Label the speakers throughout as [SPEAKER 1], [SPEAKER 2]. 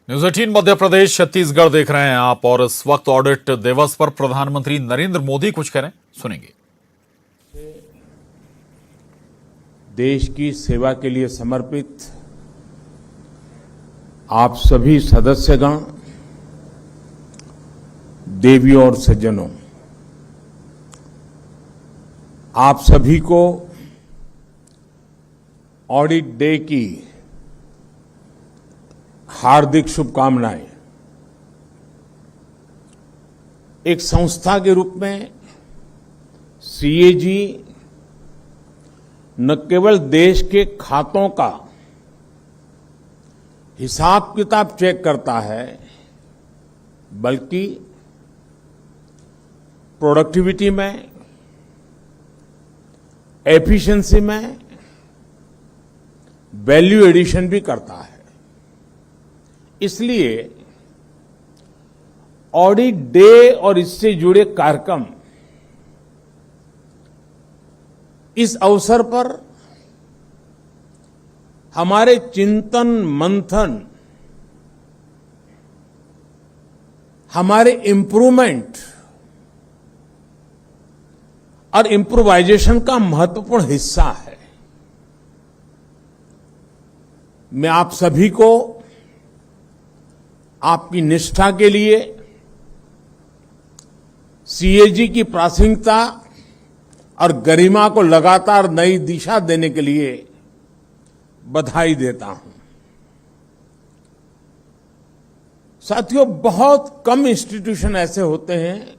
[SPEAKER 1] News 18 Madhya Pradesh Chhattisgarh देख रहे हैं आप और इस वक्त ऑडिट दिवस पर प्रधानमंत्री नरेंद्र मोदी कुछ कह रहे हैं, सुनेंगे।
[SPEAKER 2] देश की सेवा के लिए समर्पित आप सभी सदस्यगण, देवियों और सज्जनों, आप सभी को ऑडिट डे की हार्दिक शुभकामनाएं। एक संस्था के रूप में सीएजी न केवल देश के खातों का हिसाब किताब चेक करता है, बल्कि प्रोडक्टिविटी में, एफिशिएंसी में वैल्यू एडिशन भी करता है। इसलिए ऑडिट डे और इससे जुड़े कार्यक्रम इस अवसर पर हमारे चिंतन मंथन, हमारे इंप्रूवमेंट और इम्प्रोवाइजेशन का महत्वपूर्ण हिस्सा है। मैं आप सभी को आपकी निष्ठा के लिए, सीएजी की प्रासंगिकता और गरिमा को लगातार नई दिशा देने के लिए बधाई देता हूं। साथियों, बहुत कम इंस्टीट्यूशन ऐसे होते हैं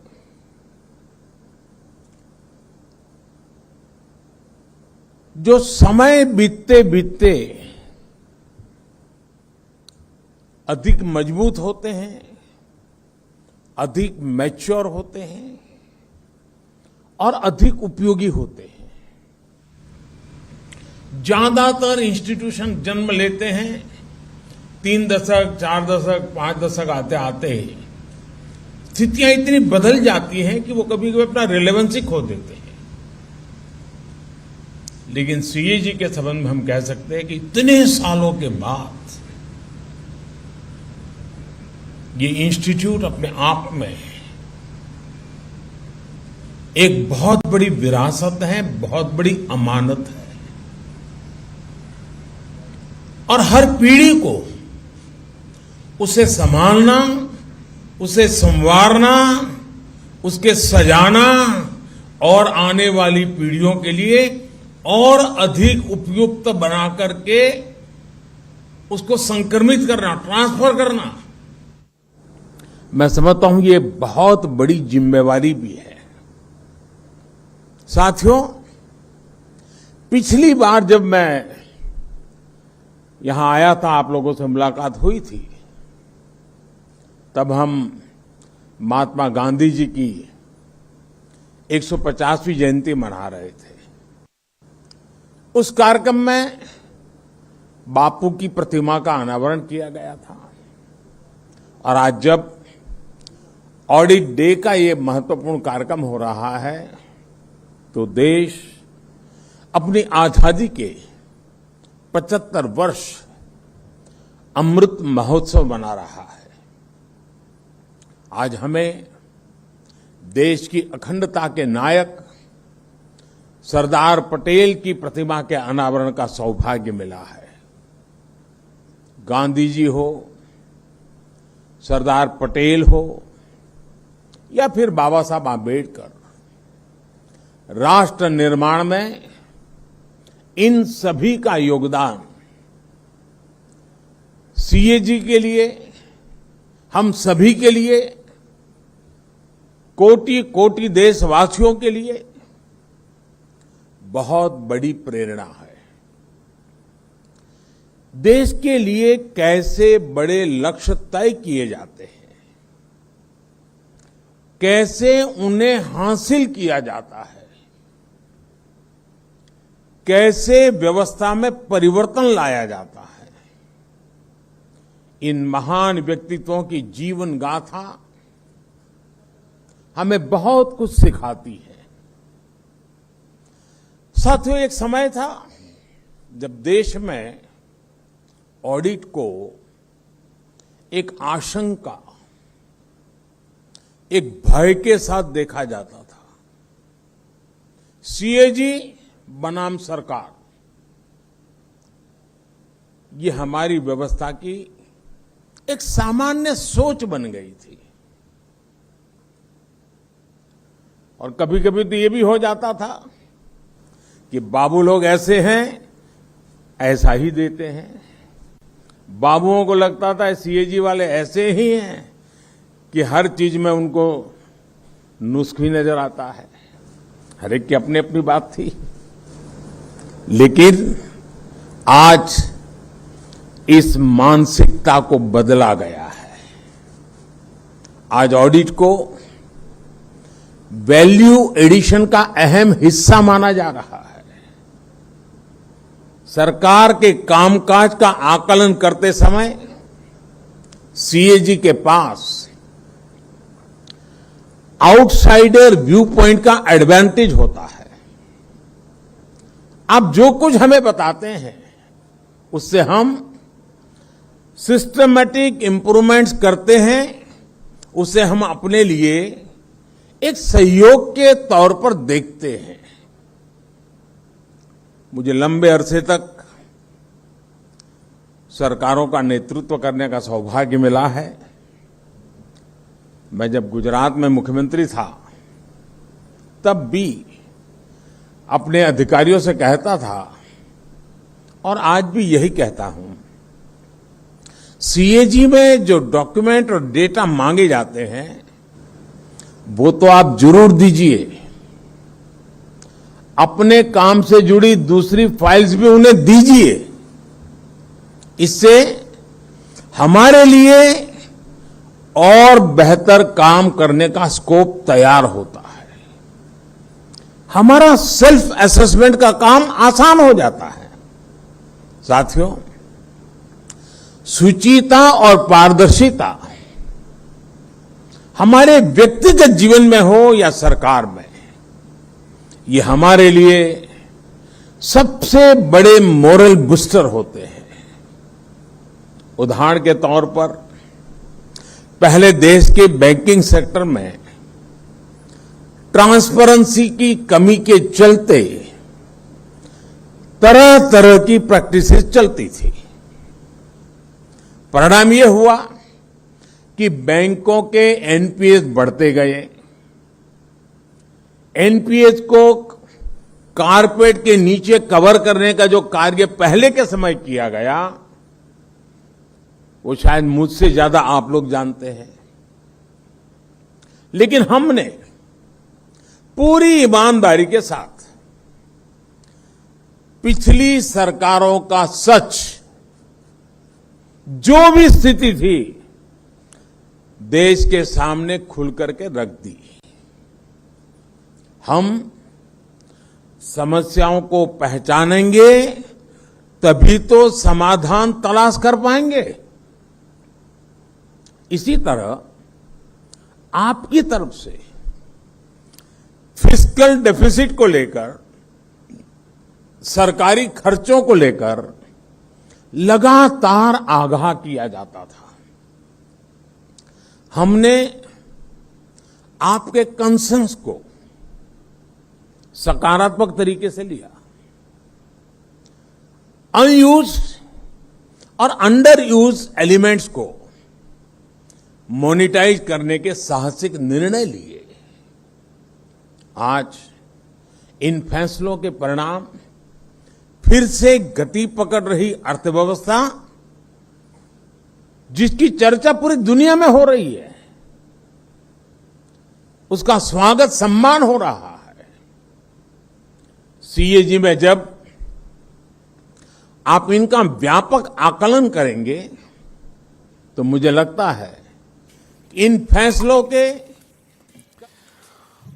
[SPEAKER 2] जो समय बीतते बीतते अधिक मजबूत होते हैं, अधिक मैच्योर होते हैं और अधिक उपयोगी होते हैं। ज्यादातर इंस्टीट्यूशन जन्म लेते हैं 3 दशक, 4 दशक, 5 दशक आते आते स्थितियां इतनी बदल जाती हैं कि वो कभी कभी अपना रिलेवेंस ही खो देते हैं। लेकिन सीएजी के संबंध में हम कह सकते हैं कि इतने सालों के बाद ये इंस्टीट्यूट अपने आप में एक बहुत बड़ी विरासत है, बहुत बड़ी अमानत है और हर पीढ़ी को उसे संभालना, उसे संवारना, उसके सजाना और आने वाली पीढ़ियों के लिए और अधिक उपयुक्त बना करके उसको संक्रमित करना, ट्रांसफर करना, मैं समझता हूं ये बहुत बड़ी जिम्मेवारी भी है। साथियों, पिछली बार जब मैं यहां आया था, आप लोगों से मुलाकात हुई थी, तब हम महात्मा गांधी जी की 150वीं जयंती मना रहे थे। उस कार्यक्रम में बापू की प्रतिमा का अनावरण किया गया था और आज जब ऑडिट डे का ये महत्वपूर्ण कार्यक्रम हो रहा है, तो देश अपनी आजादी के 75 वर्ष अमृत महोत्सव मना रहा है। आज हमें देश की अखंडता के नायक सरदार पटेल की प्रतिमा के अनावरण का सौभाग्य मिला है। गांधी जी हो, सरदार पटेल हो या फिर बाबा साहब आंबेडकर, राष्ट्र निर्माण में इन सभी का योगदान सीएजी के लिए, हम सभी के लिए, कोटि कोटि देशवासियों के लिए बहुत बड़ी प्रेरणा है। देश के लिए कैसे बड़े लक्ष्य तय किए जाते हैं, कैसे उन्हें हासिल किया जाता है, कैसे व्यवस्था में परिवर्तन लाया जाता है, इन महान व्यक्तित्वों की जीवन गाथा हमें बहुत कुछ सिखाती है। साथियों, एक समय था जब देश में ऑडिट को एक आशंका, एक भय के साथ देखा जाता था। सीएजी बनाम सरकार, ये हमारी व्यवस्था की एक सामान्य सोच बन गई थी। और कभी कभी तो ये भी हो जाता था कि बाबू लोग ऐसे हैं, ऐसा ही देते हैं। बाबुओं को लगता था सीएजी वाले ऐसे ही हैं कि हर चीज में उनको नुस्ख ही नजर आता है। हर एक की अपनी अपनी बात थी। लेकिन आज इस मानसिकता को बदला गया है। आज ऑडिट को वैल्यू एडिशन का अहम हिस्सा माना जा रहा है। सरकार के कामकाज का आकलन करते समय सीएजी के पास आउटसाइडर व्यू पॉइंट का एडवांटेज होता है। आप जो कुछ हमें बताते हैं उससे हम सिस्टमैटिक इंप्रूवमेंट्स करते हैं, उसे हम अपने लिए एक सहयोग के तौर पर देखते हैं। मुझे लंबे अरसे तक सरकारों का नेतृत्व करने का सौभाग्य मिला है। मैं जब गुजरात में मुख्यमंत्री था तब भी अपने अधिकारियों से कहता था और आज भी यही कहता हूं, सीएजी में जो डॉक्यूमेंट और डेटा मांगे जाते हैं वो तो आप जरूर दीजिए। अपने काम से जुड़ी दूसरी फाइल्स भी उन्हें दीजिए। इससे हमारे लिए और बेहतर काम करने का स्कोप तैयार होता है। हमारा सेल्फ असेसमेंट का काम आसान हो जाता है। साथियों, शुचिता और पारदर्शिता हमारे व्यक्तिगत जीवन में हो या सरकार में, ये हमारे लिए सबसे बड़े मोरल बूस्टर होते हैं। उदाहरण के तौर पर पहले देश के बैंकिंग सेक्टर में ट्रांसपेरेंसी की कमी के चलते तरह तरह की प्रैक्टिसेस चलती थी। परिणाम यह हुआ कि बैंकों के एनपीएस बढ़ते गए। एनपीएस को कारपेट के नीचे कवर करने का जो कार्य पहले के समय किया गया वो शायद मुझसे ज्यादा आप लोग जानते हैं। लेकिन हमने पूरी ईमानदारी के साथ पिछली सरकारों का सच, जो भी स्थिति थी, देश के सामने खुल करके रख दी। हम समस्याओं को पहचानेंगे तभी तो समाधान तलाश कर पाएंगे। इसी तरह आपकी तरफ से फिस्कल डेफिसिट को लेकर, सरकारी खर्चों को लेकर लगातार आगाह किया जाता था। हमने आपके कंसर्न्स को सकारात्मक तरीके से लिया। अनयूज्ड और अंडर यूज एलिमेंट्स को मोनिटाइज करने के साहसिक निर्णय लिए। आज इन फैसलों के परिणाम फिर से गति पकड़ रही अर्थव्यवस्था, जिसकी चर्चा पूरी दुनिया में हो रही है, उसका स्वागत सम्मान हो रहा है। सीएजी में जब आप इनका व्यापक आकलन करेंगे तो मुझे लगता है इन फैसलों के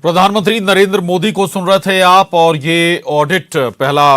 [SPEAKER 1] प्रधानमंत्री नरेंद्र मोदी को सुन रहे थे आप, और ये ऑडिट पहला